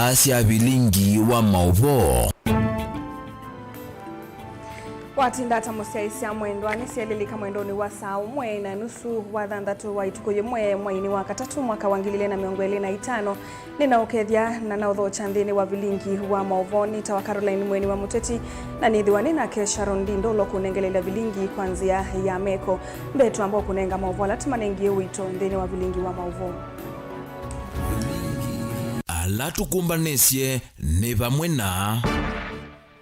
ila cia bilingi wa mauvo. Watindata musiaisia mwendo anisielelika mwendoni wa saa umwe na nusu wa thandatu wa itukuye mwaini wa katatu mwaka wa 2025 ninaokethia na nautho chanthini wa bilingi wa mauvoni tawa Caroline Mweni wa Muteti na nithiwani na Kesha Rondindo lo kunengelela bilingi kwanzia ya meko mbetu ambao kunenga mauvo latimanengie wito nthini wa bilingi wa mauvo. Ala tukumbanisye ni vamwe na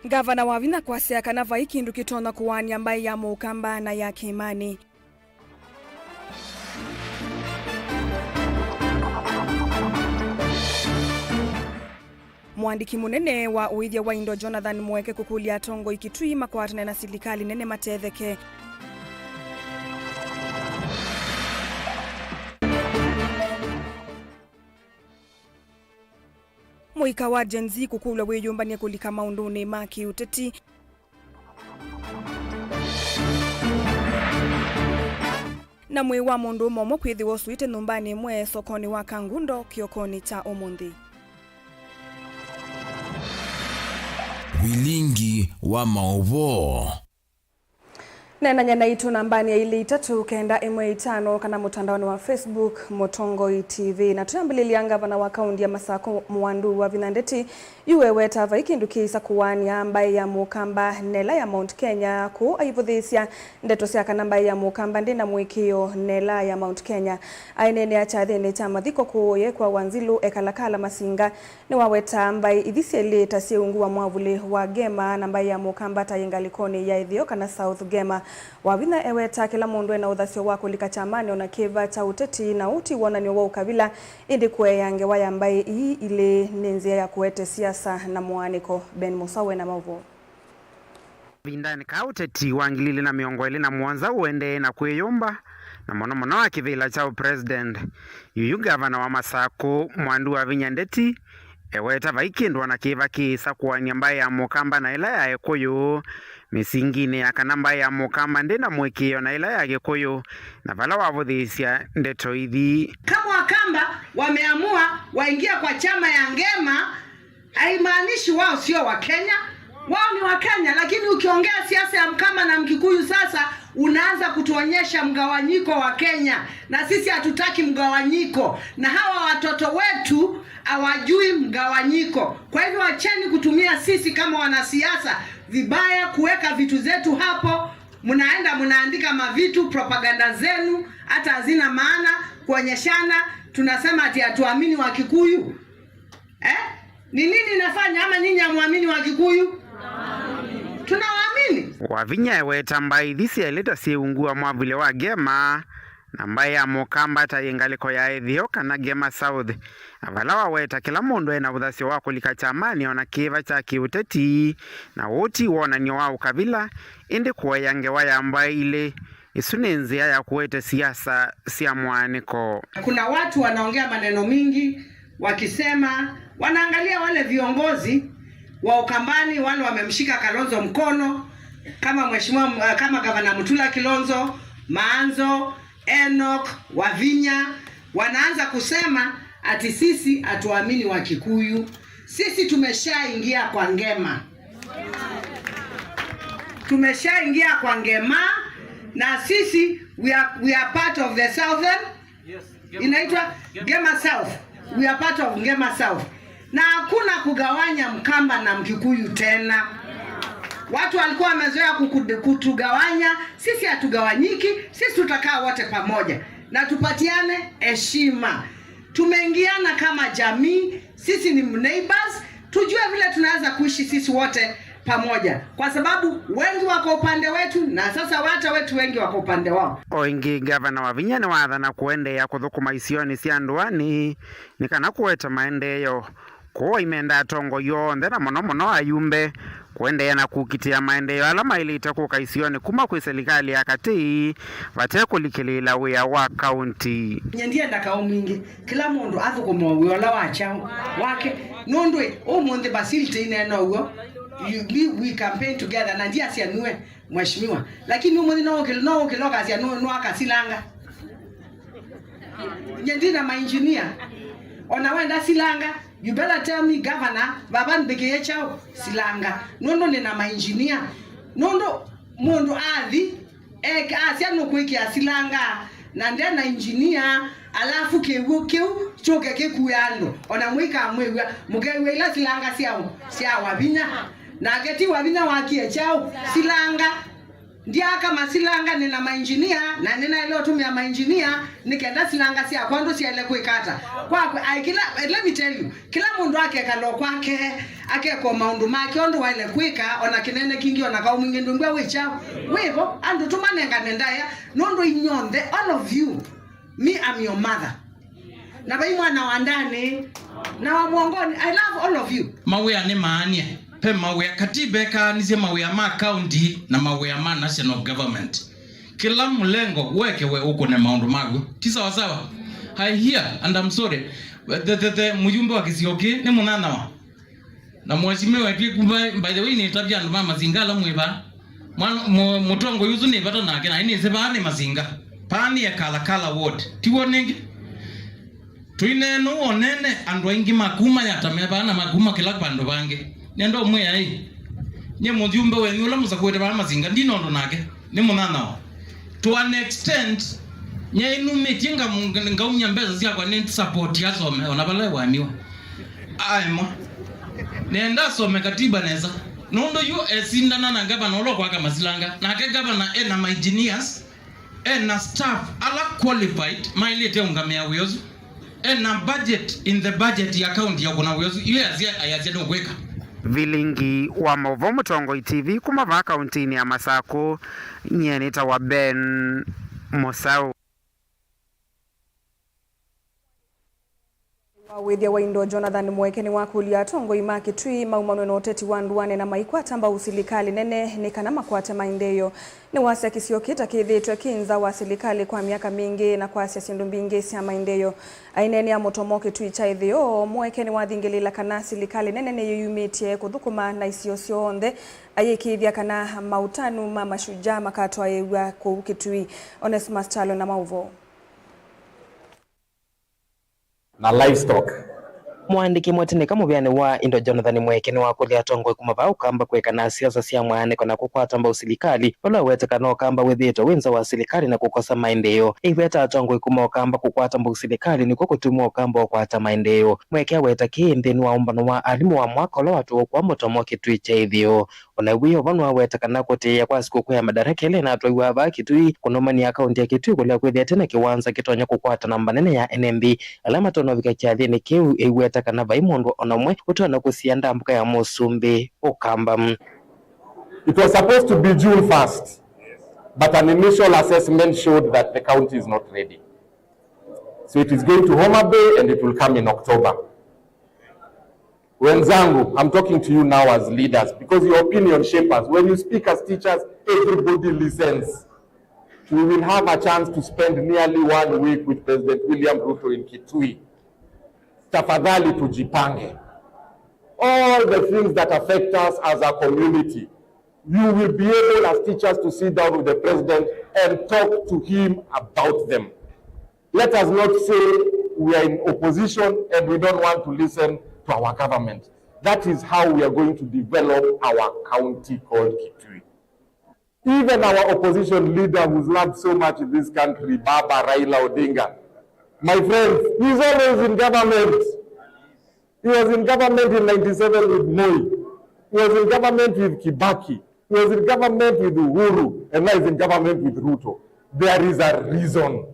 Gavana wa Vina kwasea kana vai kindu kitona kuwani ambaye ya Mukamba na ya Kimani. Mwandiki munene wa uithia wa Indo Jonathan Mweke kukulia tongo ikitui makwatana na silikali nene matetheke. Muika wa Gen Z kukula weyumbania kulika maunduni maki uteti. Na mwe wa mundu momo kwithi wosuite numbani mwe sokoni wa Kangundo kiokoni cha Omundi. bilingi wa mauvo. Nena nyana itu nambani ya ili 395 kana mutandaoni wa Facebook Motongoi TV na tuyambililianga gavana wa kaunti ya Masako Mwandu wa Vinandeti yuwewe tava ikindu kisa kuwani ambaye ya Mukamba nela ya Mount Kenya ku aivuthisia ndeto cia kanamba ya Mukamba ndina mwikio nela ya Mount Kenya ainene acha thene cha mathiko kuye kwa Wanzilu ekalakala Masinga ni waweta ambaye ithisieli tasiungu wa mwavuli wa Gema nambaye ya Mukamba tayengalikoni ya Ithio kana South Gema wavina eweta kila mundu ena uthasio wako likachamani ona kiva cha uteti na uti wonanio wa ukabila indi kwe yange waya ambaye ii ile nenzia ya kuete siasa na mwaniko Ben Musawe na mauvo. Vindani ka uteti wangilile na miongo ili na mwanza uende na kweyomba na mono wa kivila cha president yuyu gavana wa Masako Mwandu wa Vinyandeti eweta vaikindwa na kiva kisa kuwani ambaye ya Mukamba na ila ya Ekoyo misingine ya kanamba ya Mukamba ndina mwekio na ila ya Ekoyo na vala wavuthisia ndeto hithi. Kama Wakamba wameamua waingia kwa chama ya Ngema haimaanishi wao sio wa Kenya, wao ni wa Kenya, lakini ukiongea siasa ya Mkamba na Mkikuyu sasa unaanza kutuonyesha mgawanyiko wa Kenya na sisi hatutaki mgawanyiko na hawa watoto wetu hawajui mgawanyiko. Kwa hivyo acheni kutumia sisi kama wanasiasa vibaya kuweka vitu zetu hapo. Mnaandika mavitu propaganda zenu hata hazina maana kuonyeshana tunasema ati hatuamini wa Kikuyu. Ni nini nafanya ama nyinyi hamuamini wa Kikuyu? Tunawaamini. Wavinya eweta ambaye ithisi eleta siungua mwavule wa Gema nambaye ya Mukamba tayengaliko ya Ithio kana Gema South. Avala waweta kila mundu ena uthasio wako likachamani ona kiva cha kiuteti na uti wonanio wa ukabila indi kuwa yange waya ambaye ile isunenzia ya kuwete siasa sia mwaniko. Kuna watu wanaongea maneno mingi wakisema wanaangalia wale viongozi wa Ukambani wale wamemshika Kalonzo mkono kama mheshimiwa kama gavana Mutula Kilonzo, Maanzo, Enoch, Wavinya wanaanza kusema ati sisi hatuamini wa Kikuyu. Sisi tumeshaingia kwa Ngema. Tumeshaingia kwa Ngema na sisi we are part of the southern. Yes, inaitwa Gema South. We are part of Ngema South. Na hakuna kugawanya Mkamba na Mkikuyu tena. Watu walikuwa wamezoea kutugawanya, sisi hatugawanyiki, sisi tutakaa wote pamoja na tupatiane heshima. Tumeingiana kama jamii, sisi ni neighbors, tujue vile tunaweza kuishi sisi wote pamoja kwa sababu wengi wako upande wetu na sasa watu wetu wengi wako upande wao. Oingi gavana wa Vinyane wathana kuende ya kuthukuma isioni cia nduani nikana kuweta maendeyo kwa imenda tongo yonthe na mono ayumbe kuendeea na kukitia maendeyo ala mailite kuka isioni kuma kwi serikali ya kati vate kulikilila wia wa kaunti. Nyendia ndakao mingi kila mundu athukuma wiola wachao wake nondwe umunthe basilite ineno ugo we campaign together na ndia sianue mheshimiwa lakini umunthe no ukiloka sianue akasilanga nyendina ma engineer ona wenda silanga You better tell me, Governor, Baban Begeye chao silanga. Nondo nina ma-engineer. Nondo mondo adhi. Asia no kweki asilanga. Nande na engineer. Alafu kewu choke ke kuyando. Ona mwika mwewa. Mugewe ila silanga siya wabinya. Na geti wabinya wakie chao silanga. Ndia kama silanga nina ma-engineer na nina ile otumia ma-engineer nikenda silanga siya kwando siya ile kuikata kwa let me tell you kila mundu ake kalo kwake ake kwa maundu make ondo wale kuika ona kinene kingi ona ka umingendo ngwa wecha wevo andu tumanenga nendaya nondo inyonde all of you me I'm your mother na bai mwana wa ndani na wa mwongoni I love all of you mawe ane maania pe mawe katibe ka nize mawe ma county na mawe ma national government kila mlengo weke we uko na maundu magu tisa sawa I hear and I'm sorry the mujumbe wa Kisioki ni munana wa na mheshimiwa by the way ni tabia ndo mama zingala mweba mutongo yuzu ni bata na kena ini seba ni mazinga pani ya kala ward tiwonenge tuine no onene andwa ingi makuma ya tameba na makuma kila bando bange nendo mwe ai nye mujumbe we nyula musakwete ba mazinga ndinondo nake ni munana to an extent nye inu metinga ngaunya mbeza sia kwa nenti support ya some onabale wamiwa aimo nenda some katiba neza nondo yu esindana na gavana olo kwa kama silanga na ke gavana na my engineers na staff ala qualified mailete ungamea weyozu na budget in the budget ya account ya kuna weyozu ile azia ndo kweka Vilingi wa Maovo Mutongo TV kumava kauntini ya Masako nyenita wa Ben Mosau. Wawithia wa Indo Jonathan Mwekeni wa kulia tongo imaki tui maumano na oteti wanduane na maikwata amba usilikali nene ni kana makwate maindeyo ni wasi Kisioki kithitwe kinza wa silikali kwa miaka mingi na kwa asia sindu mbingi sia maindeyo ainene ya motomoke tui chaithio Mwekeni wa thingilila kana silikali nene ni yuyumitie kuthukuma na isiosio onthe ayikithia kana mautanu mashujaa makatwa yewa kwa ukitui Onesmus Chalo na Mauvo na livestock. Mwandiki mwetene kamubyane wa Indo Jonathan Mwekeni wa kulia tongo kumava ukamba kweka na siasa sia mwane kona kukwata mba usilikali wala wetekana okamba wethito wenza wa silikali na kukosa maendeleo iweta tongo kuma okamba kukwata mba usilikali ni kutumwa okamba okwata maendeleo Mwekea weta kindeni wa umbano wa alimu wa mwaka ola watu kwa motomo kitui cha hivyo onawio vanwa wetekana kote kwa siku kwa madaraka ile na atwa wa ba kitui kunomani akaunti ya kitui kulia kwethia tena kiwanza kitonya kukwata namba nene ya NMB alama tono vika chathi ni kiu iweta kana vaimondo onamwe utona kusianda mbuka ya Musumbi okamba. It was supposed to be June 1st, but an initial assessment showed that the county is not ready. So it is going to Homa Bay and it will come in October. Wenzangu, I'm talking to you now as leaders because your opinion shapes us. When you speak as teachers, everybody listens. We will have a chance to spend nearly 1 week with President William Ruto in Kitui. Tafadhali tujipange. All the things that affect us as a community, you will be able as teachers to sit down with the president and talk to him about them. Let us not say we are in opposition and we don't want to listen to our government. That is how we are going to develop our county called Kitui. Even our opposition leader who's loved so much in this country, Baba Raila Odinga, my friends, he's always in government. He was in government in 97 with Moi. He was in government with Kibaki. He was in government with Uhuru. And now he's in government with Ruto. There is a reason.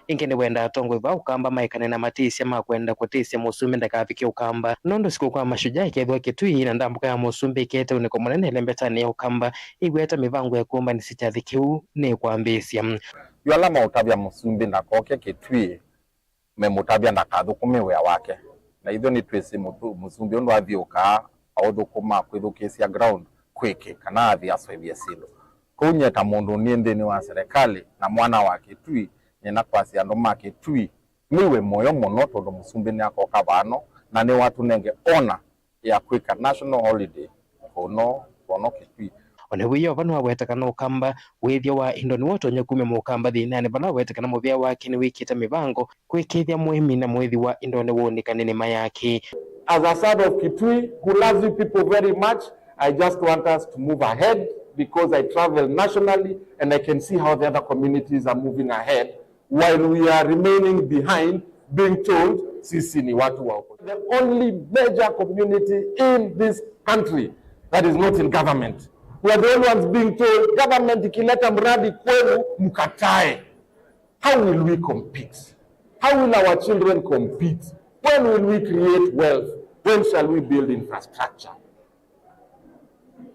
Ingene wenda tongo va ukamba maikane na matisi ama kwenda kutisi Musumbi ndakafiki ukamba nondo siku kwa mashujaa ikethwa Kitui na ndambuka ya Musumbi kete uniko munene lembetani ya ukamba igweta mivango ya kumba nisichathi kiu ni kwambisia Yuala mautabia Musumbi ndakoke Kitui memutabia ndakathukume wea wake na itho ni twese Musumbi ondo athioka authukuma kwithukisia ground kwike kana athi aswethia silo kunyeta mundu ni ndeni wa serikali na mwana wa Kitui nina kwasi andu ma Kitui niwe moyo muno tondu Musumbi ni akoka bano na ni watu nenge ona ya kwika national holiday kono Kitui onewiyo vanwa wetekana ukamba withio wa Indo ni wotonya kume mukamba thinani vala wetekana muvia wake ni wikite mivango kwikithia muhimi na mwithi wa Indo ni wonikane ni mayaki as a son of Kitui, who loves you people very much, I just want us to move ahead because I travel nationally and I can see how the other communities are moving ahead while we are remaining behind being told, sisi ni watu wa opposition. The only major community in this country that is not in government. We are the only ones being told, government ikileta mradi kwenu mkatae. How will we compete? How will our children compete? When will we create wealth? When shall we build infrastructure?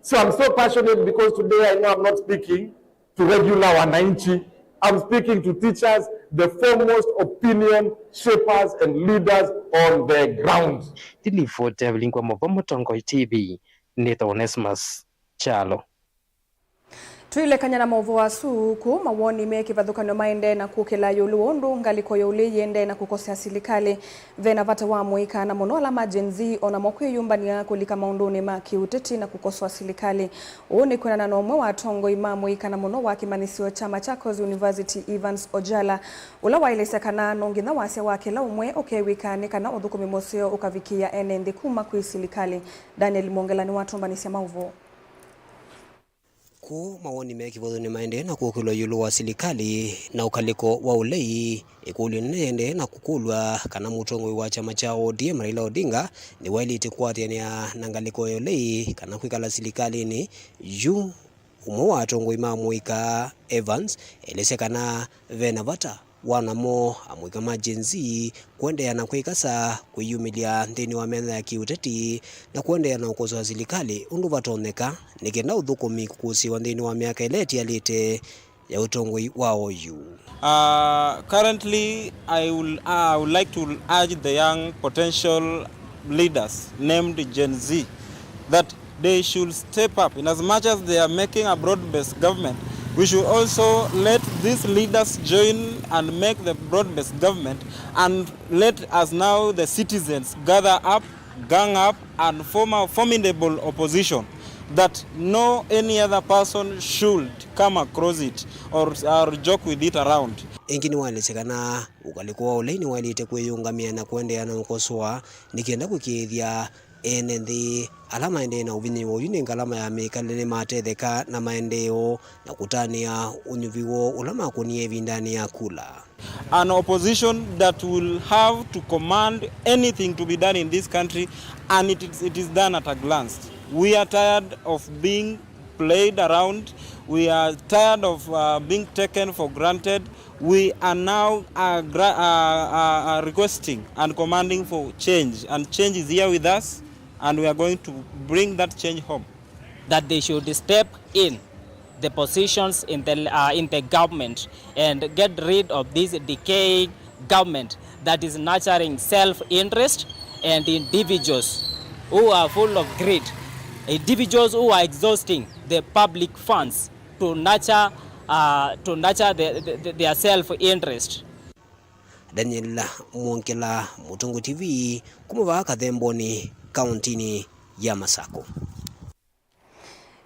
So I'm so passionate because today I know I'm not speaking to regular wananchi. I'm speaking to teachers, the foremost opinion shapers and leaders on the ground. Tilifote vilingwa Motongo TV, Neta Onesmus Chalo. Tuile kanyana maovu wasu ku mawoni meki vadhukanyo maende na kukela yulu ondu ngaliko yuli yende na kukosea silikali vena vata wa muika na monola majenzi ona mokwe yumbani ya kulika maunduni maki uteti na kukoswa silikali uoni kuna na nomwe wa tongo imamu ika na mono wa kimanisio chama Machakos University Evans Ojala ula wailese kana nongi na wase wake la umwe okewika ni kana odhukumi mosio ukavikia ene kuma kui silikali. Daniel Mongela ni watu mbanisi ya mauvu. Ku mawoni meki vodhuni maende na kukilo yulu wa silikali na ukaliko wa ulei ikuli nende na kukulwa kana mutongo wa chama cha ODM Raila Odinga ni waili tikuati ya nangaliko ya ulei kana kuikala silikali ni yu umo wa tongo imamu ika Evans elese kana vena vata wanamo amuika majenzi kuende ya na kuikasa kuyumilia ndini wa mena ya kiuteti na kuende ya na ukozo wa silikali undu vatoneka nikenda udhukumi kukusi wa ndini wa miaka ileti ya lite ya utongoi wao yu. Currently, I would like to urge the young potential leaders named Gen Z that they should step up. In as much as they are making a broad-based government, we should also let these leaders join and make the broad-based government, and let us now, the citizens, gather up, gang up, and form a formidable opposition that no any other person should come across it or joke with it around. Engini walisekana ukalikuwa uleni walite kweyungamia na kuendea na ukoswa nikienda kukithia enendi alama ende na ubini wo yune ngalama ya mekalene matetheka na maendeo na kutania unyuviwo ulama kunie vindani ya kula. An opposition that will have to command anything to be done in this country, and it is done at a glance. We are tired of being played around. We are tired of being taken for granted. We are now requesting and commanding for change, and change is here with us, and we are going to bring that change home. That they should step in the positions in the government and get rid of this decaying government that is nurturing self-interest and individuals who are full of greed, individuals who are exhausting the public funds to nurture their self-interest. Daniel Mongela, Motongo TV, kumuva Kathemboni, kauntini ya Masako.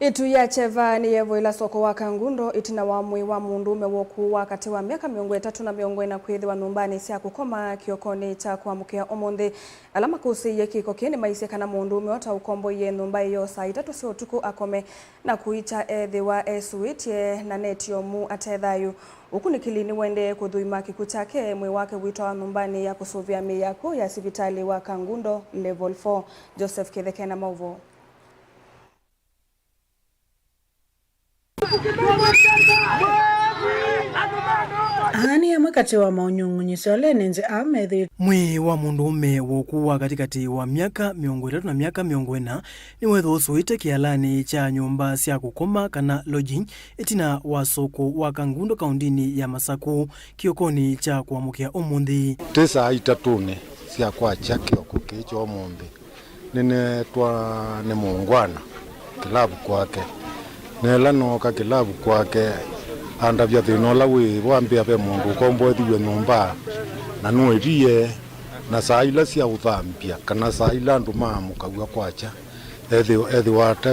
Itu ya cheva ni yevo ila soko wa Kangundo itina wa mwi wa mundume woku wakati wa miaka miongo 3 na miongo 4 kuithi wa numbani siya kukoma kiokoni cha kuamukia omonde alama kusi ye kiko kieni maise kana mundume wata ukombo ye numba iyo saa 3 si otuku akome na kuicha ethi wa esuitie na neti yomu atedhayu uku nikilini wende kudhuima kikuchake mwi wake wito wa numbani ya kusuvia miyako ya sivitali wa Kangundo level 4. Joseph Kitheke na Mauvo. Hani ya mwakati wa maunyungunyiso ya lenenze amethi mwi wa mundume wokuwa katikati wa miaka miongo 3 na miaka miongo 4 ni wetho usuite kialani cha nyumba sia kukoma kana lodging itina wa soko wa Kangundo kaundini ya Masako kiokoni cha kuamukia omundi tesa itatune sia kwa chake okukicho omundi nene twa ne mungwana kilabu kwake nela noka kilabu kwake anda vya thinola wi wambia pe mundu kombo thiwe nyumba na nuirie na saila sia uthambia kana saila ndu mamukagwa kwacha ethi wate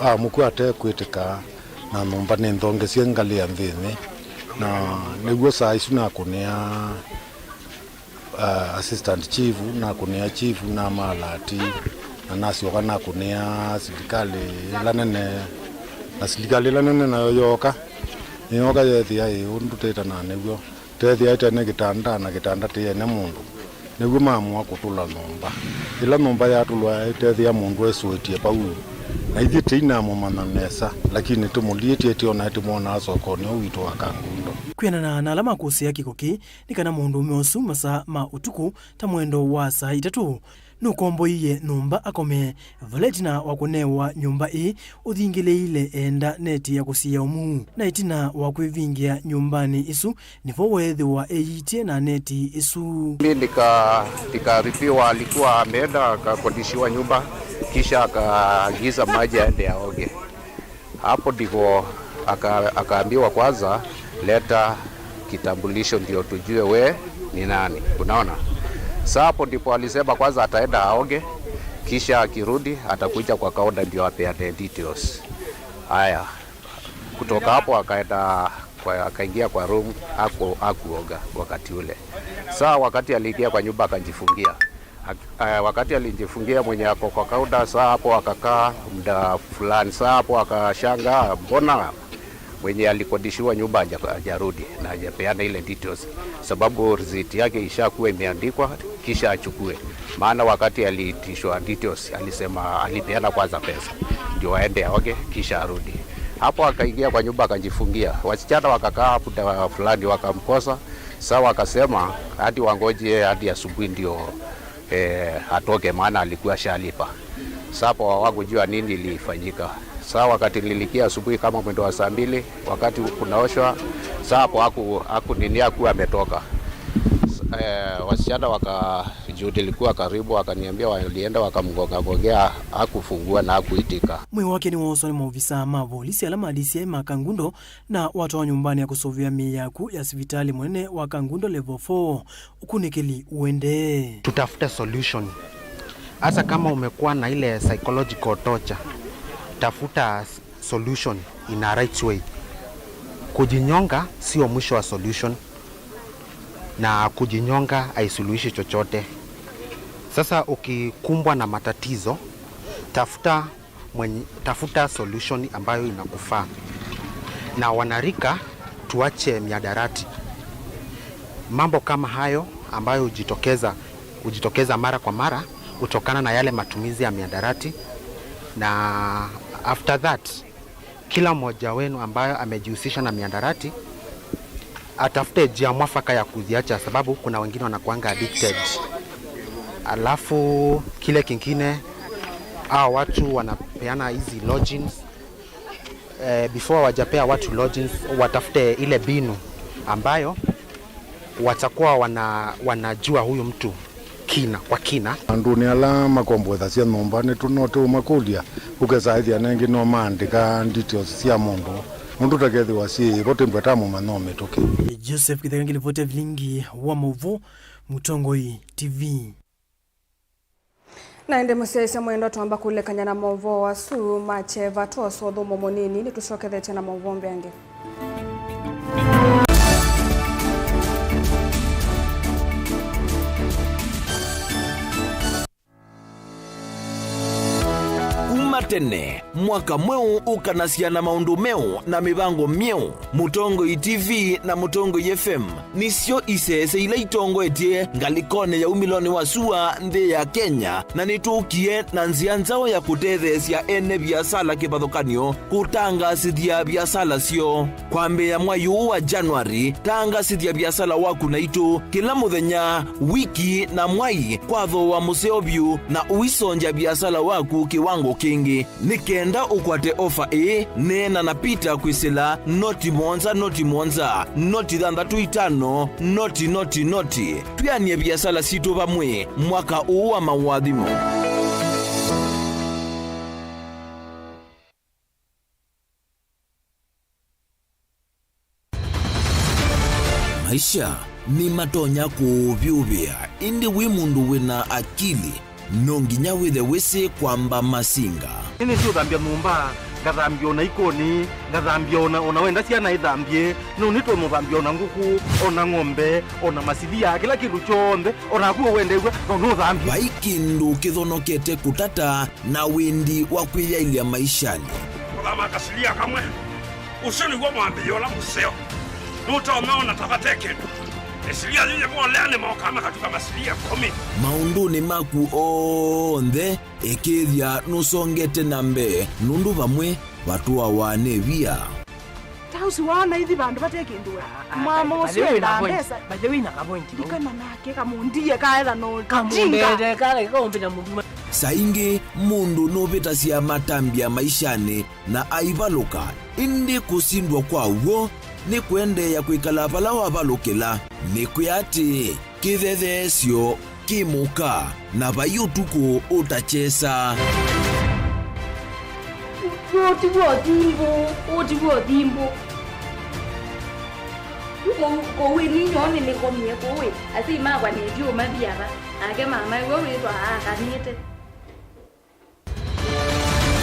amuku ate kwitika na nyumba ni ndonge cia ngali ya nthini na niguo saisu na kunia assistant chief na kunia chief na malati na nasioka na kunia serikali lanene na yoka yethia unduteta na niguo tethia itene gitanda tiene mundu niguo mamua kutula nomba ila nomba yatulwa tethia mundu esuitie pau na ithi tina mumana nesa lakini tumulitie tiona timona soko ne witu wa Kangundo kwena na alama kusia kikoki nikana mundu umeosu masa ma utuku ta mwendo wa saa 3 nukombo iye numba akome valetina wakunewa nyumba uthingileile enda neti ya kusia umu na itina wakwivingia nyumbani isu nivo wethi wa eitie na neti isu. Nikarifiwa alikuwa ameenda akakodishiwa nyumba kisha akaagiza maji aende aoge. Hapo ndivyo akaambiwa kwanza leta kitambulisho ndio tujue we ni nani. Unaona? Sasa hapo ndipo alisema kwanza ataenda aoge kisha akirudi atakuja kwa kaunta ndio apeane details. Haya. Kutoka hapo akaingia kwa room akuoga wakati ule. Sasa wakati aliingia kwa nyumba akajifungia. Wakati alijifungia mwenye ako kwa kaunta sasa hapo akakaa muda fulani. Sasa hapo akashanga mbona mwenye alikodishiwa nyumba hajarudi na hajapeana ile details, sababu receipt yake ishakuwa imeandikwa kisha achukue. Maana wakati aliitishwa details alisema alipeana kwanza pesa ndio aende aoge kisha arudi. Hapo akaingia kwa nyumba akajifungia. Wasichana wakakaa hapo fulani wakamkosa. Sasa wakasema hadi wangoje hadi asubuhi ndio atoke maana alikuwa shalipa. Sasa hapo hawakujua nini ilifanyika. Sasa wakati nilikia asubuhi kama mwendo wa saa 2 wakati kunaoshwa sasa hapo hakuwa ametoka. Wasichana wakajudi likuwa karibu wakaniambia walienda wakamgongea hakufungua na hakuitika. Mwe wake ni waosoni maofisa mavolisi alama alisi ya Kangundo na watu wa nyumbani ya kusovia miyaku ya hospitali mwene wa Kangundo level 4 ukunikili uende. Tutafuta solution. Hasa kama umekuwa na ile psychological torture, tafuta solution in a right way. Kujinyonga sio mwisho wa solution. Na kujinyonga haisuluhishi chochote. Sasa ukikumbwa na matatizo, tafuta solution ambayo inakufaa. Na wanarika tuache miadarati. Mambo kama hayo ambayo hujitokeza mara kwa mara kutokana na yale matumizi ya miadarati. Na after that kila mmoja wenu ambayo amejihusisha na miadarati atafute njia mwafaka ya kuziacha, sababu kuna wengine wanakuanga addicted. Alafu kile kingine watu wanapeana hizi lodgings. Before wajapea watu lodgings watafute ile binu ambayo watakuwa wanajua huyu mtu kwa kina. Anduni alama kombwetha cia nyumbani tunotu makulia ukesaithia nengi no mandika details cia mundu takethiwa si vote mbwetamu manome toke. Joseph Kithangili vote vilingi wa Movo Mutongoi TV. Na ende musese mwendo tuamba kulekanya na Movo wasu macheva toso thomo monini ni tushokethete na Movo mbengi. Tene mwaka mweu ukanasia na maundu meu na mibango mieu Mutongoi TV na Mutongoi FM nisio isese ila itongoetie ngalikone ya umiloni wa sua nthi ya Kenya na nitukie na nzia nzao ya kutethesia ene biasala kipathukanio kutangasithia biasala sio kwambe ya mwayu wa Januari. Tangasithia biasala waku na itu kila muthenya wiki na mwai kwatho wa museo biu na uisonja biasala waku kiwango kingi nikenda ukwate ofa nena na pita kwisila noti monza noti 6 noti tuyanie biasala situ vamwe mwaka uu wa mawadhimo. Maisha ni matonya kuvyuvia indi wimundu wina akili nonginya withe wisi kwamba masinga nini tu thambia mumba ngathambia ona ikoni ngathambia ona wenda ciana ithambie no nitwe muthambia ona nguku ona ng'ombe ona macithia kila kindu chonde ona kuo wendegwa no thambia vaikindu kithonokete kutata na windi wa kwiyailia maishani kama kasilia kamwe usoni gwa mwambio la museo nutaomeona tabateke esilia yeye mwaleane maokama katika masilia 10 maunduni maku onthe ekithia nusongete nambe nundu vamwe watu wane via tausi wana hivi bandu batekindwe mama usio na pesa bajewina kapointi dikana nake kamundie kaela no kamundede kale kaombina mundu saingi mundu novitasia matambia maishani na aivaluka indi kusindwa kwauo ni kuendeya kwikala vala wavalukila ni kuyati kithethesyo kimuka na vayutuku utachesa Otiwo kowe ni nyone ni komye kowe asi magwa ne dio mabiaba ake mama wewe twa akanite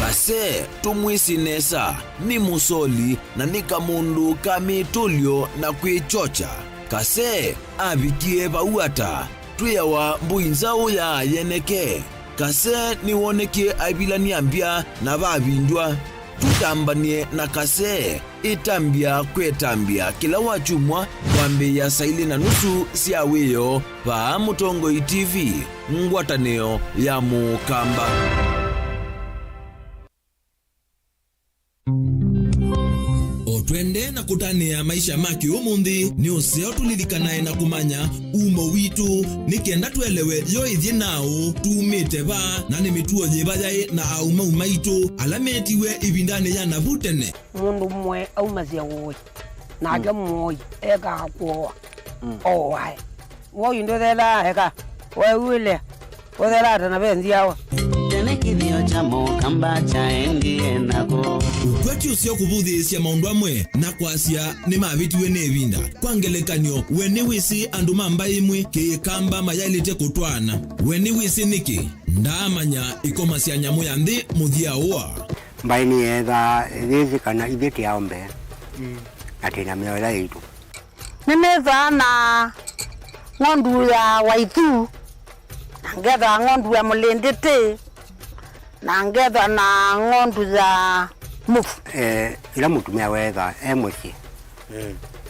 kase tumwisinesa ni musoli na ni kamundu kamitulyo na kwichocha kase abikie bauata tuyawa mbuinzao ya yeneke kase niwonekie abilani ambia na babindwa tutambanie na kase itambia kwetambia kila wachumwa wambe ya saili na nusu siaweyo pa Mutongo TV ngwataneo ya Mukamba. Otwende na kutania maisha maki umundi ni useo tulilikanae na kumanya umo witu nikenda tuelewe yo ithie nao tumite ba na ni mituo jebajae na auma umaitu alametiwe ibindane ya navutene mundu mwe aumazia woy na gamoi ega kwa owai woy ndo thela ega weule othela na benziawa Kithio cha Mukamba chaendie nako ukweti usio kubuthisya maundu amwe na kwasia ni mavitiwe ne vinda kwangelekanyo weni wisi andu mamba imwe kikamba mayalite kutwana weni wisi niki ndamanya ikomasya nyamu ya nthi muthia uwa mbaini etha thithi kana ithiti ya ombe atina miola yitu nimeza na ngondu ya waitu ngetha ngondu ya mulindite na ngetha na ngondu za mufu ila mutumia wetha muci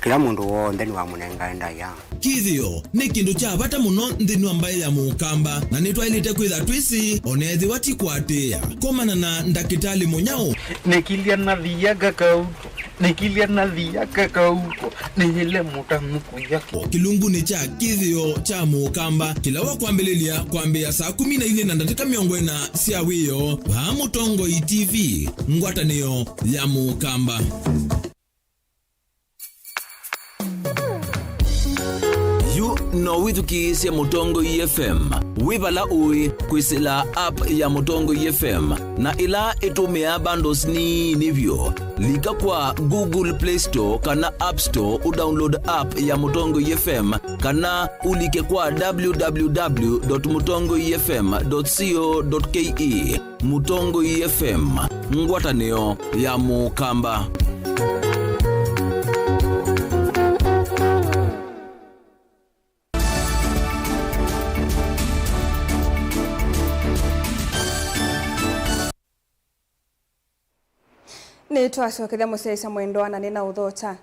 kila mundu wonthe ni wa munenga ndaya kithio ni kindu cha bata muno nthini wa mbai ya Mukamba na nitwailite kwitha twisi onethi watikwatia komana na ndakitali munyao nikilia na thiaga kauto nikilia na thiaga kauto nile mutamuku yake kilungu ni cha kithio cha Mukamba kila wa kwambelilia kwambia saa 12 na dakika 40 cia wiyo pa Mutongo TV ngwatanio ya Mukamba. No withuki cia Mutongo FM wibala ui kwisila app ya Mutongo FM na ila itumia bundles ni nivyo lika kwa Google Play Store kana App Store udownload app ya Mutongo FM kana ulike kwa www.mutongofm.co.ke Mutongo FM ngwataneo ya Mukamba. Ni twacokethia muceca mwendo na nina uthota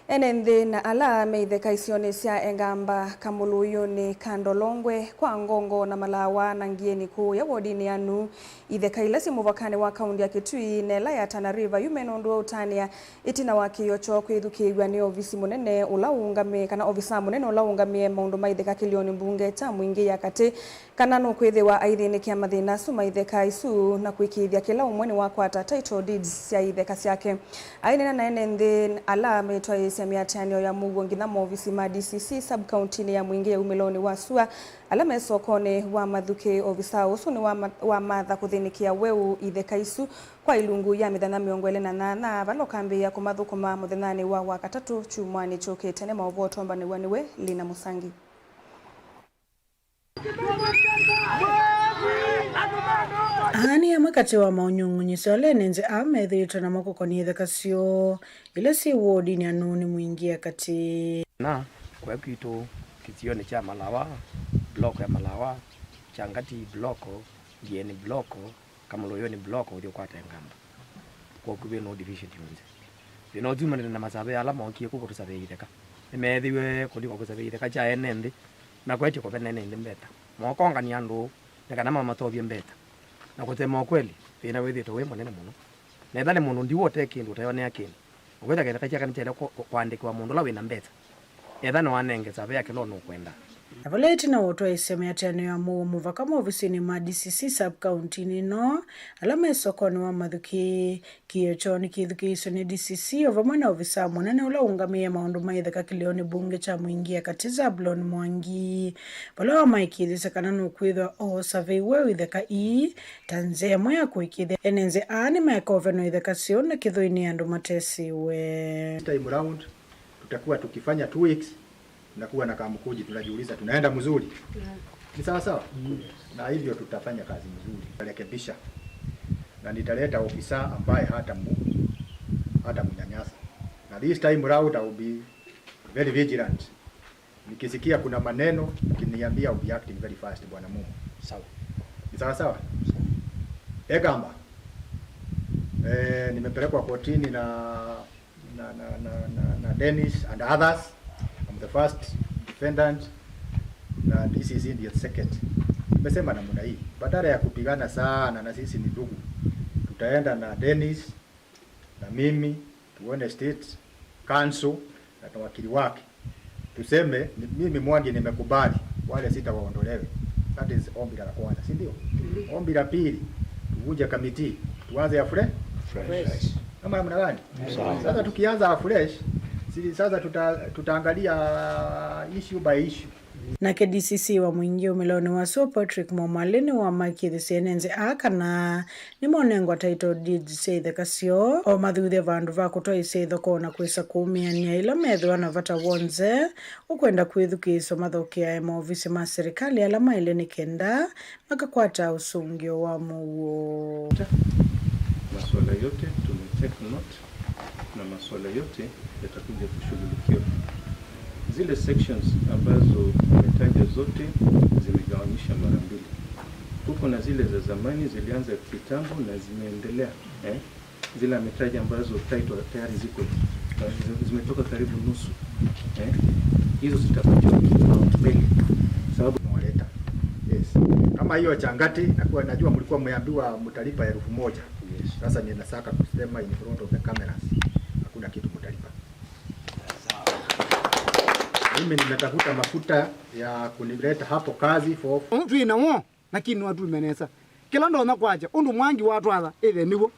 ene nthi na ala meitheka isioni cia engamba kamuluyu ni kandolongwe kwa ngongo na malawa na ngieni kuu ya wodini yanu itheka ila si muvakani wa kaundi ya Kitui nela ya Tana River yumenondu wa utania itina wakiocho kwithukigwa ni ofisi munene ulaungamie kana ofisa munene ulaungamie maundu maitheka kilioni mbunge ta mwingi ya kati kana no kwithiwa aithini kia mathina su maitheka isu na kwikithia kila umweni wa kwata title deeds cia itheka ciake ainena na ene nthi ala metwa cia miatanio ya mugo ngitha ofisi ma DCC sub county ya mwingi ya umiloni wa sua ala mesokone wa mathuki ofisa usu ni wa matha kuthinikia weu itheka isu kwa ilungu ya mithana 28 valokambi ya kumathukuma muthenani wa wakatatu chumwani chokete ne maovoto mbani waniwe Lina Musangi. Hani ya makati wa maunyungunyiso alenenze amethitwo na makoko ni thakasio ile si wodi ni anuni muingia kati na kwa kitu kitione cha Malawa block ya Malawa changati bloko ndieni bloko kama loyoni bloko ulio kwa tengamba kwa kubi no division yonze bino tuma na masabe ala monki ko kusabe ideka emedhiwe kodi ko kusabe ideka cha enende na kweti ko penene ndi mbeta mokonga ni andu nekana mama tobye mbeta na kutema kweli ina wethi to we monene muno na thane muno ndiwo tekindu tayone yakini ukweta kenda kacha kanitela kwandikwa mundu la wina mbeta ethana wanenge sabe yake lono kwenda Avaleti na woto iseme atano ya muva kama ofisini ma DCC sub-county nino alama sokoni wa mathuki kiyochoni kithuki iso ni DCC ovamwana ofisa mwanene ula ungamia maundu maithaka kilioni bunge cha muingia katiza Blon Mwangi pala wa maikithisa kananu kwithwa o survey we ithaka tanzea moya kuikithia enenze aani mayakoveno ithaka sio na kithuini andu matesi we time round tutakuwa tukifanya 2 weeks nakuwa na kamkuji tunajiuliza tunaenda mzuri. Ni sawa sawa? Na hivyo tutafanya kazi mzuri. Rekebisha. Na nitaleta ofisa ambaye hata mnyanyasa. Na this time round I will be very vigilant. Nikisikia kuna maneno ukiniambia I'll be acting very fast bwana Mungu. Sawa. Ni sawa sawa? Egamba. Nimepelekwa kotini na Dennis and others. The first defendant na this is the second. Nimesema namna hii. Badala ya kupigana sana na sisi ni ndugu. Tutaenda na Dennis na mimi tuone state council na wakili wake. Tuseme mimi Mwangi nimekubali wale sita waondolewe. That is ombi la kwanza, si ndio? Ombi la pili tuvuje kamiti tuanze ya fresh. Kama namna gani? Sasa tukianza afresh sasa tutaangalia issue by issue. Na KDCC wa mwingi umeloni wa so Patrick Momalini wa makithi senenze akana ni monengwa title deed say the kasio o mathuthe vandu va kutoa isetho kona kwisa kuumiania ila methwa na vata wonze ukwenda kwithukiso mathokia ya maofisi ma serikali ala maile ni kenda makakwata usungio wa muo. Masuala yote tumetake note na masuala yote yatakuja kushughulikiwa. Zile sections ambazo umetaja zote zimegawanyisha mara mbili. Huko na zile za zamani zilianza kitambo na zimeendelea. Zile ametaja ambazo title tayari ziko zimetoka karibu nusu. Hizo zitapatiwa mbele. Sababu mwaleta. Yes. Kama hiyo changati nakuwa najua mlikuwa mmeambiwa mtalipa 1,000. Yes. Sasa ninasaka kusema in front of the cameras. Hakuna kitu mtalipa. Mimi nimetafuta mafuta ya kunileta hapo kazi for mtu inawo lakini watu menesa kila ndo nakwacha undu Mwangi watu ala ile niwo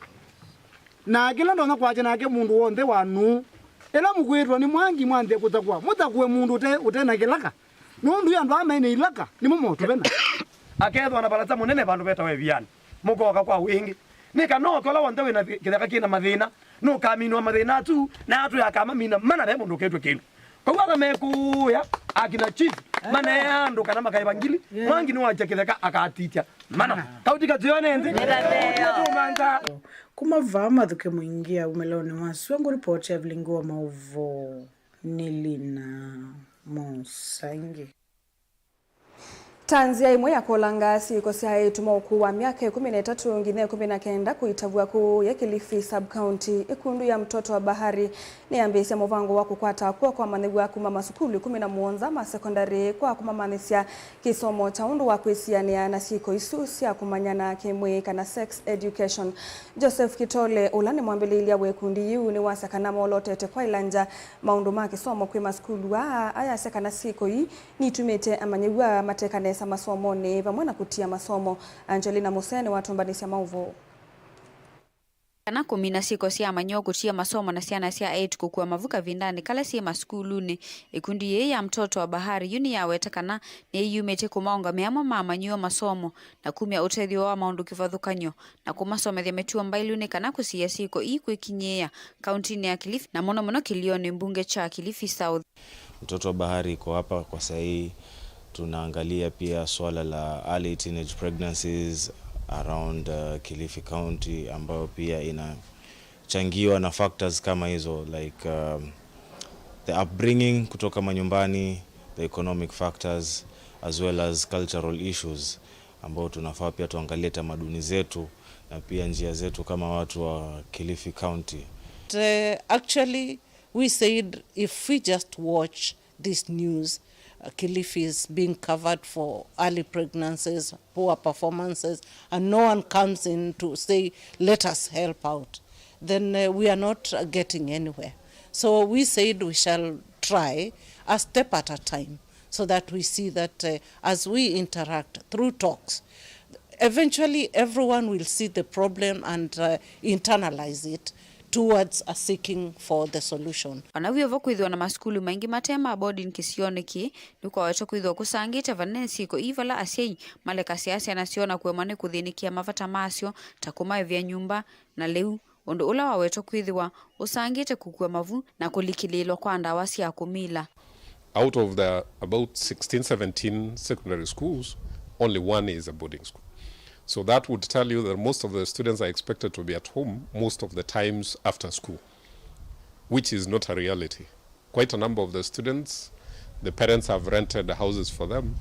na kila ndo nakwacha nake mundu wonde wanu ela mukwetwa ni Mwangi mwande kutakwa mutakwe mundu utena kilaka nundu yandu amene ilaka ni momoto bena akethwa na balata munene bandu beta we biani mugoka kwa wingi nika no kola wonde wina kithaka kina mathina no kaminwa mathina tu na atu yakama mina mana be mundu ketwe kindu kwa mekuya akina chief mana yandu kana makaibangili Mwangi ni wacha kithaka akatitia mana kautika zione nzi kumava mathuke muingia umeloni waswengu report ya Vlingo wa Mauvo Nilina Musangi. Tanzia imwe ya kolanga siko sia ituma ukuu wa miaka 13 ngine 19 kuitavua kuu ya Kilifi sub-county ikundu ya mtoto wa bahari ni ambisi ya movango wa kukwata kwa manegwa kuma masukulu 11 ma secondary kwa kumamanisia kisomo cha undu wa kwisiania na siko isusi ya kumanyana kimwe kana sex education. Joseph Kitole ulane mwambelilia wekundi yu ni wasakana molote kwa ilanja maundu ma kisomo kwa masukulu aya sekana siko hii ni tumete amanyegwa matekane masomo ni vamwena kutia masomo. Angelina Musene watumbanisia mauvo kana kumina siko sia manyo kutia masomo na siana sia 8 kukua mavuka vindani kala sia maskuluni ikundi ye ya mtoto wa bahari yuni ya wetakana ni yumete kumaonga meamo mama nyo masomo na kumia utethio wa maundu kifadhukanyo na kumasome thia metua mbailuni kana kusia siko iku ikinyea kaunti ya Kilifi na mono Kilioni mbunge cha Kilifi South. Mtoto wa bahari iko hapa kwa sahi. Tunaangalia pia swala la early teenage pregnancies, around Kilifi County ambayo pia inachangiwa na factors kama hizo like the upbringing kutoka manyumbani, the economic factors as well as cultural issues ambao tunafaa pia tuangalie tamaduni zetu na pia njia zetu kama watu wa Kilifi County. Actually we said if we just watch this news, Kilifi is being covered for early pregnancies, poor performances, and no one comes in to say, let us help out, then we are not getting anywhere. So we said we shall try a step at a time so that we see that as we interact through talks, eventually everyone will see the problem and internalize it towards a seeking for the solution. Wanawiovo kwithwa na maskulu maingi matema boarding kisioneki nuko wacho kwithwa kusangite vanensi ko ivala asiai maleka siasa nasiona kwemane kuthinikia mavata masio takumae vya nyumba na leu ondo ula waweto kwithwa usangite kukua mavu na kulikililwa kwa ndawa cia kumila. Out of the about 16-17 secondary schools, only one is a boarding school. So that would tell you that most of the students are expected to be at home most of the times after school, which is not a reality. Quite a number of the students, the parents have rented houses for them,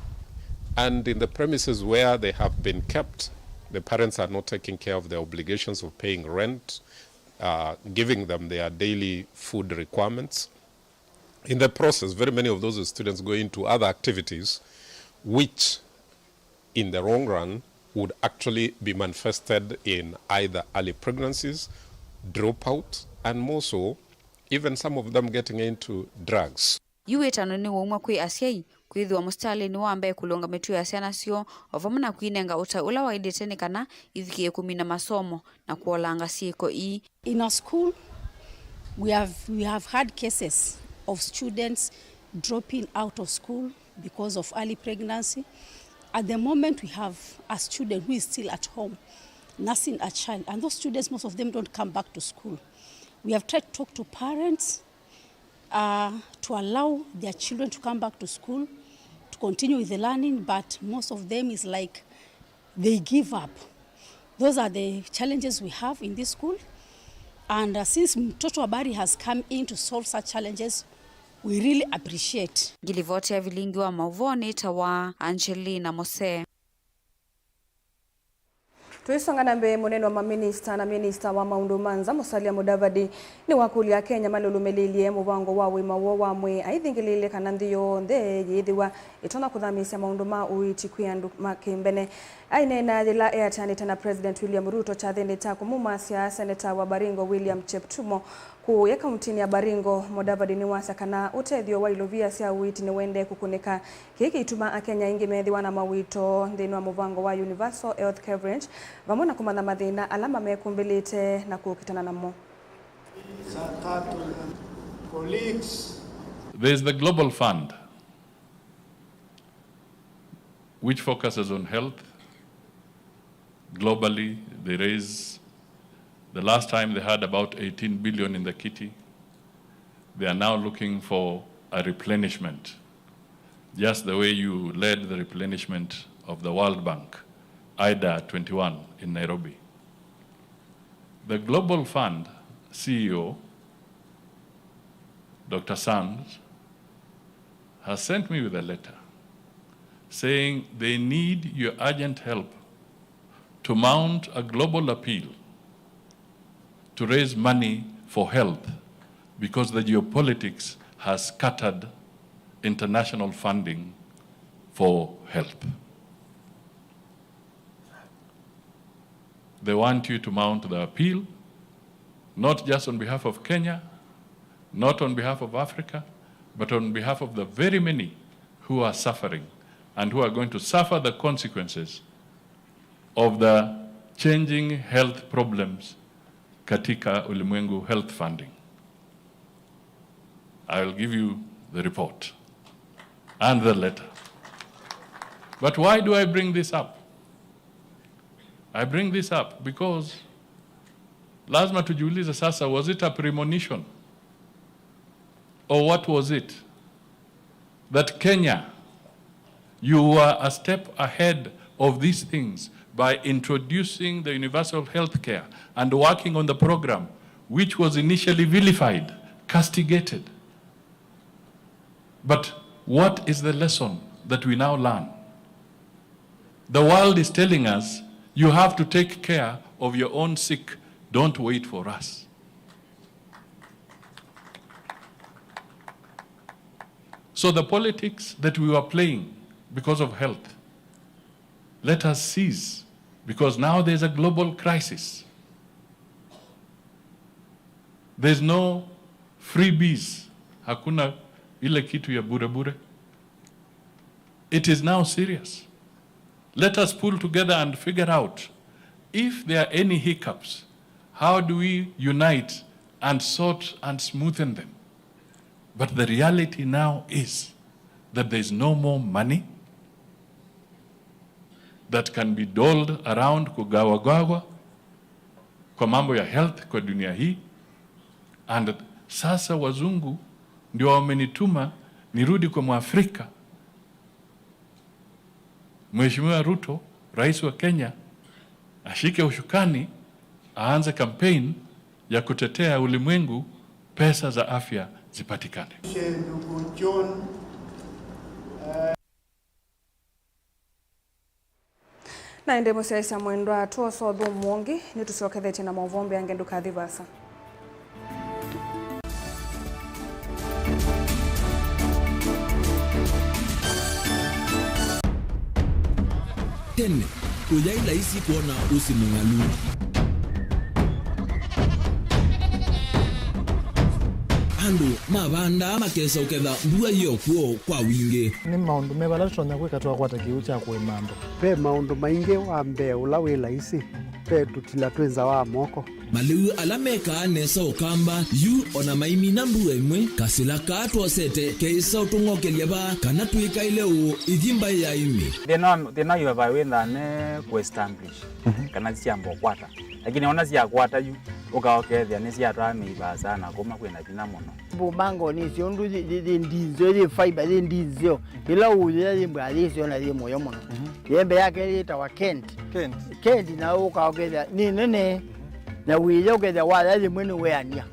and in the premises where they have been kept, the parents are not taking care of their obligations of paying rent, giving them their daily food requirements. In the process, very many of those students go into other activities which, in the long run, would actually be manifested in either early pregnancies, dropout, and more so, even some of them getting into drugs. Yuetano ni wumwa kwi asiai kwithwa mustali ni wambe kulonga metu ya siana sio ovamuna kuinenga uta ula waidetene kana ithikie kumina masomo na kuolanga sieko i. In our school, we have had cases of students dropping out of school because of early pregnancy. At the moment, we have a student who is still at home, nursing a child, and those students, most of them don't come back to school. We have tried to talk to parents to allow their children to come back to school, to continue with the learning, but most of them is like they give up. Those are the challenges we have in this school. And since Mtoto Habari has come in to solve such challenges, we really appreciate. Gilivoti ya vilingi wa mauvoni tawa Angelina Mose. Tuisonga na mbe muneno wa maminista na minista wa Maundu Manza Musalia Mudavadi ni wakulia Kenya malulumelilie mubango wa wima wa mwe aithingilile kanandiyo ndhe yithiwa itona kuthamisia maundu ma uitikwiandu makimbene aine na thila airtani tena President William Ruto chathini ta kumumasia Senator wa Baringo William Cheptumo ku ya kauntini ya Baringo. Mudavadi ni wasakana utethio wa ilovia cia uiti ni wende kukunika kiki ituma akenya ingi methiwa na mawito thini wa mubango wa Universal Health Coverage vamona kumana mathina alama mekumbilite na kukitana namo. There's the Global Fund, which focuses on health. Globally, they raise, the last time they had about 18 billion in the kitty. They are now looking for a replenishment, just the way you led the replenishment of the World Bank, IDA 21 in Nairobi. The Global Fund CEO, Dr. Sands, has sent me with a letter saying they need your urgent help to mount a global appeal to raise money for health because the geopolitics has scattered international funding for health. They want you to mount the appeal, not just on behalf of Kenya, not on behalf of Africa, but on behalf of the very many who are suffering and who are going to suffer the consequences of the changing health problems katika ulimwengu health funding. I will give you the report and the letter. But why do I bring this up? I bring this up because lazima tujiulize sasa, was it a premonition? Or what was it? That Kenya, you were a step ahead of these things by introducing the universal health care and working on the program, which was initially vilified, castigated. But what is the lesson that we now learn? The world is telling us, you have to take care of your own sick. Don't wait for us. So the politics that we were playing because of health, let us cease, because now there's a global crisis. There's no freebies. Hakuna ile kitu ya bure bure. It is now serious. Let us pull together and figure out if there are any hiccups, how do we unite and sort and smoothen them? But the reality now is that there is no more money that can be doled around kugawagawa kwa mambo ya health kwa dunia hii. And sasa wazungu ndio wamenituma nirudi kwa Mwafrika. Mheshimiwa Ruto, rais wa Kenya, ashike ushukani, aanze campaign ya kutetea ulimwengu, pesa za afya zipatikane. Na inde musaisa mwendo atuoso dhu mwongi ni tusiokethete na mauvombe angenduka thivasa. Tene, ujaila isi kuona usimungalu. Andu, mabanda, makesa uketha mbua yokuo kwa wingi. Ni maundu mebala tutonya kwikatwa kwata kiucha kwe mambo. Pe maundu maingi wa mbe ula wila isi. Pe tutila twenza wa moko. Maliu alameka nesa ukamba yu ona maimi na mbua imwe kasila katwa sete keisa utungokelia ba kana tuika ileo idhimba ya imi. Thina yu wawenda ne ku-establish kana siambo kwata. Lakini ona siya kwata yu ukaokethia ni siya twa meiba sana kuma kwena thina muno. Bubango ni siondu ndizo di fiber ndizo ila uya limba alisio na limo yo muno. Yembe yake itawa Kent na ukaokethia ni nene na wile ukethia wala limwe weania.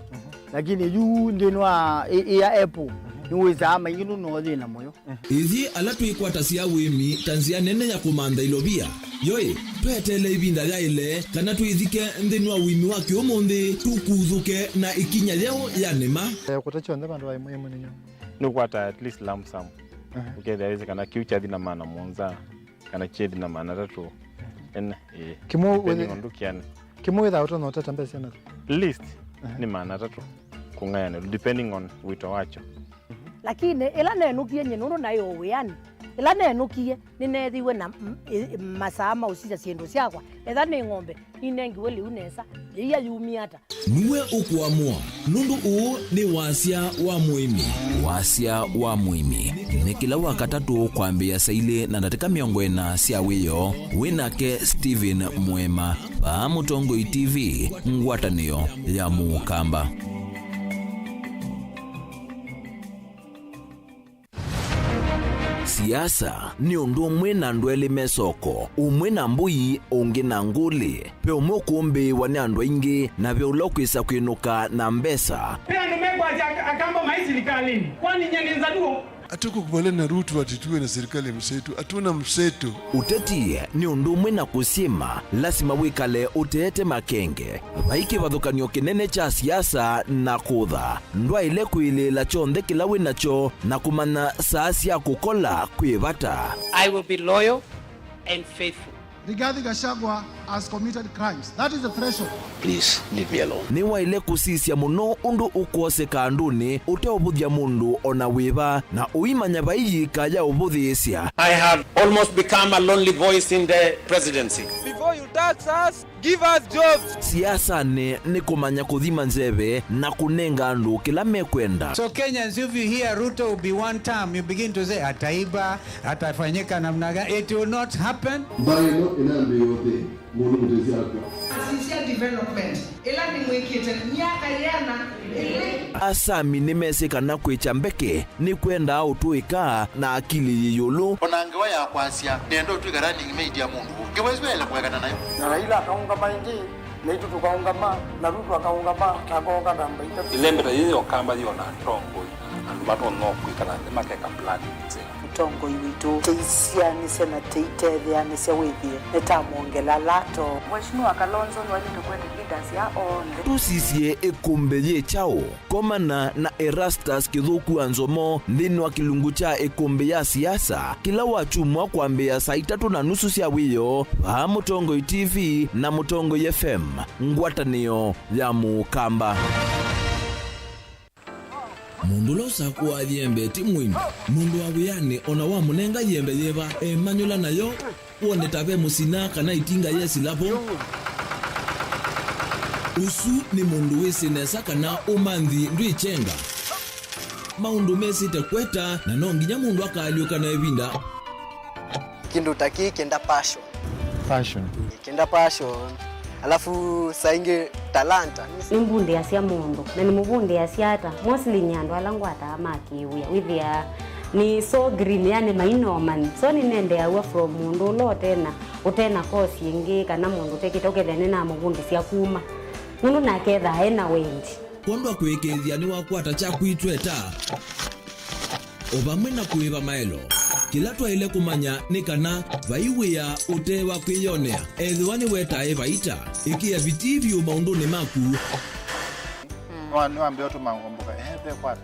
Lakini yu ndinwa ya Apple niweza ama yinu no thina moyo. Ithi alatu ikwata sia wimi tanzia nene ya kumanda ilobia. Yoe, petele ibinda ya ile kana tuithike ndinwa wimi wake omonde tukuthuke na ikinya leo ya nema. Kutacho ndaba ndo aimwe ninyo. Nukwata at least lump sum. Ukethia hizi kana kiucha thina maana monza kana chedi na maana tatu. Kimo wethe kimo wetha utono tata sana. List ni maana tatu kungayana depending on wito wacho. Lakini ila nenukie nyenuru nayo weani ila nenukie ninethiwe na masama usija siendo siakwa etha ni ng'ombe inengiwe liu nesa liya yumiata niwe ukuamua nundu uu ni wasia wa muimi. Wasia wa muimi ni kila wakatatu kwambia saile na ndatika miongo ena sia wiyo winake Steven Mwema pa Mutongo TV ngwatanio ya Mukamba. Siasa ni undu umwe na ndwele mesoko umwe na mbui ungi na nguli pe umwe kumbi wane andu ingi na pe ulokwisa kwinuka na mbesa pia numegwa akamba maisi likalini kwani nyengenza duo Atuko kubaliana na Ruto atituwe na serikali ya mseto, atuna mseto. Uteti ni undu umwe na kusima lazima wikale utete makenge vaiki vathukanio kinene cha siasa na kutha ndwa ile kuilila chonthe kila winacho na kumana saasi ya kukola kwivata. I will be loyal and faithful. Rigathi Gachagua has committed crimes. That is the threshold. Please leave me alone. Ni wa ile kusisia muno undu ukose kanduni uteobuthia mundu ona wiva na uimanya vaiji kaya ubuthisia. I have almost become a lonely voice in the presidency. Before you tax us, give us jobs. Siasa ni kumanya kuthima nzeve na kunenga andu kila mekwenda. So Kenyans, if you hear Ruto will be one term, you begin to say ataiba, atafanyika namna gani. It will not happen. Inaambi yote munu mtezi yako. Asisia development ila ni mwikite miaka yana Asami nimesika na kwicha mbeke ni kwenda utuika na akili yiyulu onangewa ya kwasia nendo tuigarani media mundu Kiwezwele kuwekana nayo. Na Raila akaungama ingi, na itu tukaungama, na Ruto akaungama, takonga namba ita. Ilembera yiyo kamba yiyo na tongo. Andu bato no kwikana ne makeka plan. Tongo yitu teisia ni sena teitethia ni sewithie netamongela lato. Mheshimiwa Kalonzo ni wali tukwete leaders ya onde. Tusisie ekombe ye chao. Komana na Erastus Kithuku Anzomo ndini wa kilungu cha ekombe ya siasa. Kila wachumwa kwambia saa 3:30 cia wiyo pa Mutongo TV na Mutongo FM. Ngwatanio ya Mukamba. Mundu losa kwa yembe timwini mundu wa wiyane ona wa munenga yembe yeba manyula nayo uone tabe musina kana itinga yesi lapo usu ni mundu wesinesa kana umanthi ndwichenga maundu mesite kweta na nonginya mundu akaliuka na ebinda kindu taki kenda passion alafu sainge talanta ni mbunde asia mundu na ni mbunde asiata mostly nyando alangu atamakiwia withia ni so green yani mainoman so ni nende awa from mundu lo tena utena kosi ingi kana mundu tekita ukethene na mbunde sia kuma mundu naketha ena wendi kondo kwekethia ni wakwata cha kwitweta obamwe na kuiva maelo kila twaile kumanya ni kana vaiwia utewa kwiyonea ethiwani wetae vaita ikia vitivyo maunduni maku Wambia tu mangomboka pe kwata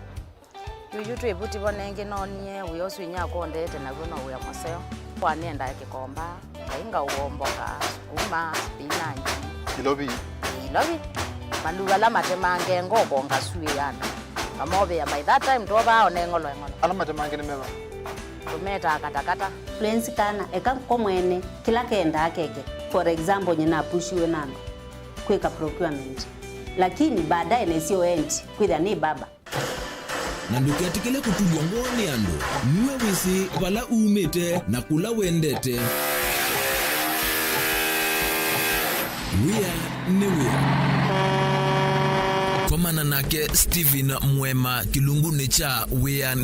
yutu ebuti bonenge nonye uyosu inyako ndete na gono uya moseo kwa nenda kikomba kainga uomboka uma binanji kilobi maluga la matemange ngoko ngasui yana amobe ya by that time toba onengolo ala matemange ni meba tumeta katakata fluency kana eka komwene kila kenda akeke for example nyina pushiwe nando kweka procurement lakini baadaye nesio end kwitha ni baba na nduketikile kutulwa ngoni ando niwe wisi pala umete na kula wendete wea komana nake Steven Mwema kilunguni cha wea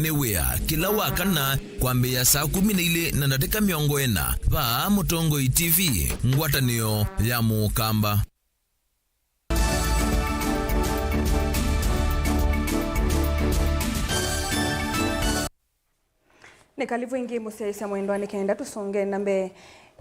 kila wakana kwambia saa 12 na dakika 40 pa Mutongo TV ngwatanio ya Mukamba. Nikalivu ingi musiaisa mwendwani kenda tusonge nambe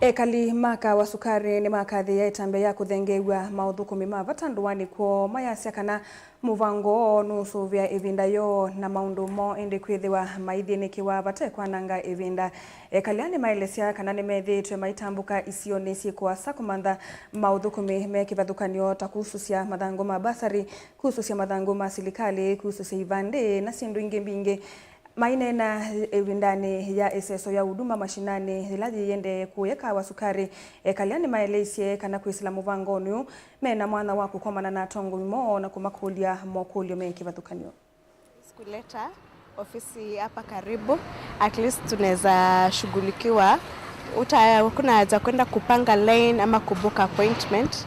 ekali maka wa sukari ni makathi ya itambe ya kuthengewa maudhukumi mavatanduani kwa mayasya kana muvango nusu vya evinda yo na maundumo indi kwithiwa maithinikiwa vatekwa nanga evinda ekaliani maelesya kana ni methitwe maitambuka isioni sikwa sakumantha maudhukumi mekivathukanio ta kuhususya mathangu ma basari kuhususya mathangu ma silikali kuhususya ivande na sindu ingi mbingi maine na evindani ya eseso ya huduma mashinani ilaji yende kuyeka wa sukari kaliani maelesye kana kuislamu vangonu mena mwana wa kukomana na tongo mo na kumakulia mokulio mengi vathukanio kuleta ofisi hapa karibu at least tunaweza shughulikiwa kuna haja kwenda kupanga line ama kubook appointment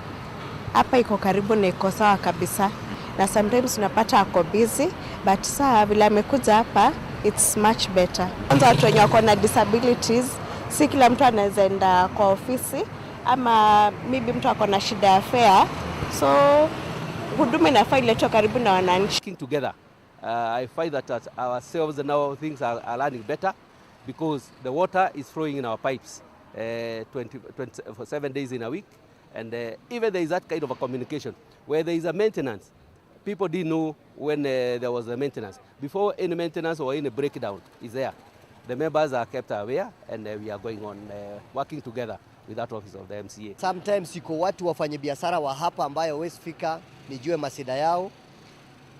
hapa iko karibu na iko sawa kabisa na sometimes unapata ako busy but saa vile amekuja hapa it's much better. Kwanza watu wenye wako na disabilities, si kila mtu anaweza enda kwa ofisi ama maybe mtu ako na shida ya fare. So huduma inafaa iletwe karibu na wananchi. Working together, I find that ourselves now things are running better because the water is flowing in our pipes 7 days in a week, and even there is that kind of a communication where there is a maintenance. People didn't know when there was a maintenance. Before any maintenance or any breakdown is there, the members are kept aware and we are going on working together with that office of the MCA. Sometimes iko watu wafanye biashara wa hapa ambayo hawezi fika nijue masida yao.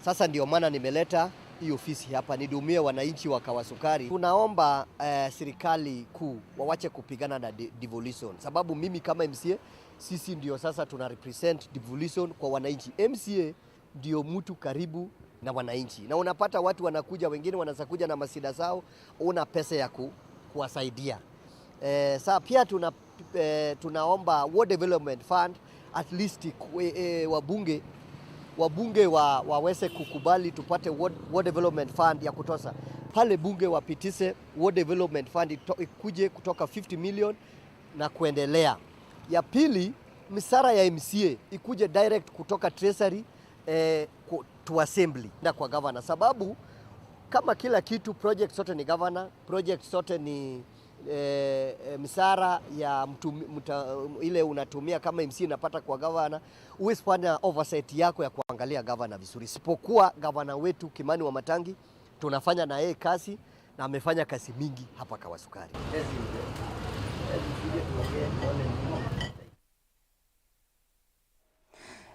Sasa ndio maana nimeleta hii ofisi hapa nidumie wananchi wa Kawasukari. Tunaomba serikali kuu wawache kupigana na devolution. Sababu mimi kama MCA sisi ndio sasa tuna represent devolution kwa wananchi. MCA ndio mtu karibu na wananchi. Na unapata watu wanakuja, wengine wanasakuja na masida zao, una pesa ya kuwasaidia. Sasa pia tunaomba World Development Fund at least wabunge waweze kukubali tupate World Development Fund ya kutosha. Pale bunge wapitise World Development Fund ikuje kutoka 50 million na kuendelea. Ya pili, misara ya MCA ikuje direct kutoka treasury to assembly na kwa governor, sababu kama kila kitu project zote ni governor, project zote ni misara ya ile unatumia kama MC unapata kwa governor, uwezi fanya oversight yako ya kuangalia governor vizuri. Sipokuwa governor wetu Kimani Wamatangi tunafanya na yeye kazi na amefanya kazi mingi hapa Kawasukari.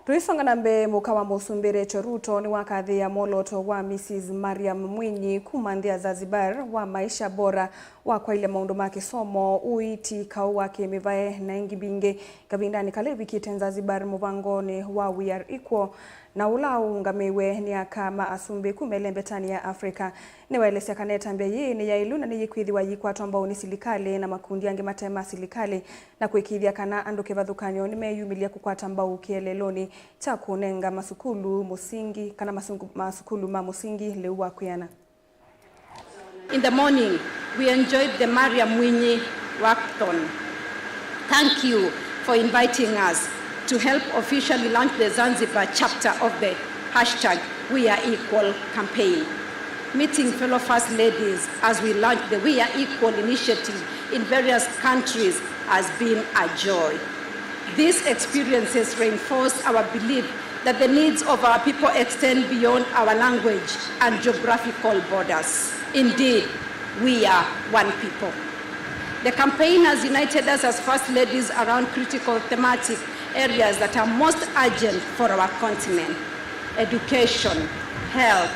Tuisonga na mbe mukawa musumbire choruto ni wakathi ya moloto wa Mrs. Mariam Mwinyi kumandia Zanzibar wa maisha bora wa kwa ile maundu ma kisomo uiti kauwa kemivae na ingi binge kabindani kalevi kiten Zanzibar muvangoni wa We Are Equal na ulau ngamiwe ni akama asumbe kumelembe tani ya Afrika ni waelesea kaneta mbe yi ni ya iluna ni yikwithi wa yikwa ambao ni silikali na makundi yange matema silikali na kuikithia kana anduke vadhukanyo ni meyumilia kukwata mbao kieleloni cha kunenga masukulu musingi kana masukulu ma musingi leuwa kuyana. In the morning, we enjoyed the Mariam Mwinyi Walkathon. Thank you for inviting us to help officially launch the Zanzibar chapter of the #WeAreEqual campaign. Meeting fellow First Ladies as we launch the We Are Equal initiative in various countries has been a joy. These experiences reinforce our belief that the needs of our people extend beyond our language and geographical borders. Indeed, we are one people. The campaign has united us as First Ladies around critical thematic areas that are most urgent for our continent: education, health,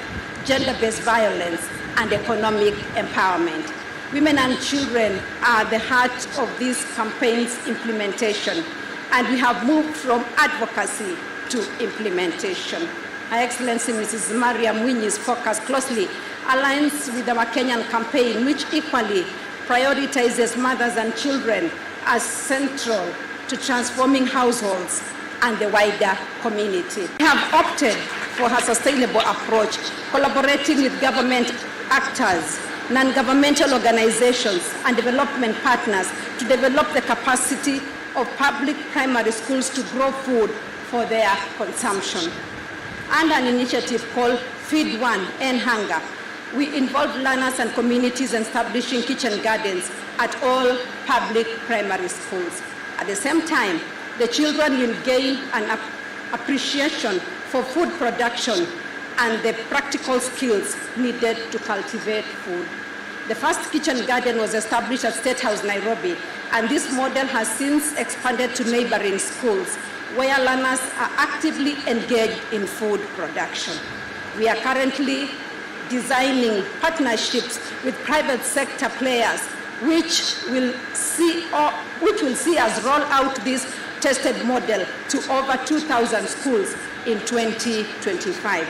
gender-based violence, and economic empowerment. Women and children are the heart of this campaign's implementation, and we have moved from advocacy to implementation. Her Excellency Mrs. Mariam Mwinyi's focus closely aligns with our Kenyan campaign, which equally prioritizes mothers and children as central to transforming households and the wider community. We have opted for her sustainable approach, collaborating with government actors, non-governmental organizations, and development partners to develop the capacity of public primary schools to grow food for their consumption. And an initiative called Feed One, End Hunger. We involve learners and communities in establishing kitchen gardens at all public primary schools. At the same time, the children will gain an appreciation for food production and the practical skills needed to cultivate food. The first kitchen garden was established at State House, Nairobi, and this model has since expanded to neighboring schools, where learners are actively engaged in food production. We are currently designing partnerships with private sector players, which will see us roll out this tested model to over 2,000 schools in 2025.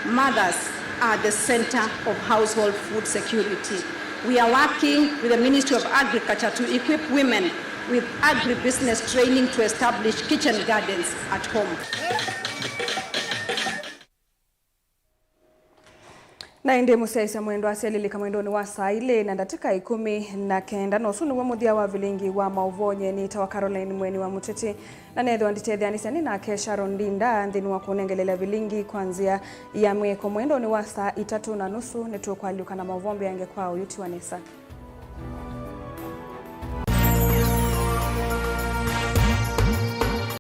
Mothers are the center of household food security. We are working with the Ministry of Agriculture to equip women with agribusiness training to establish kitchen gardens at home. Na inde musaisa mwendo aselili kamwendoni wa saa ile na ndatika 19 no sunu muthia wa vilingi wa mauvonye ni tawa Caroline Mweni wa Muteti na netho nditethaniani na Kesha Rondinda nthini wa kunengelela vilingi kwanzia ya mweko mwendoni wa saa 3:30 netukwaliuka na mauvombe yange kwao yuti wanesa.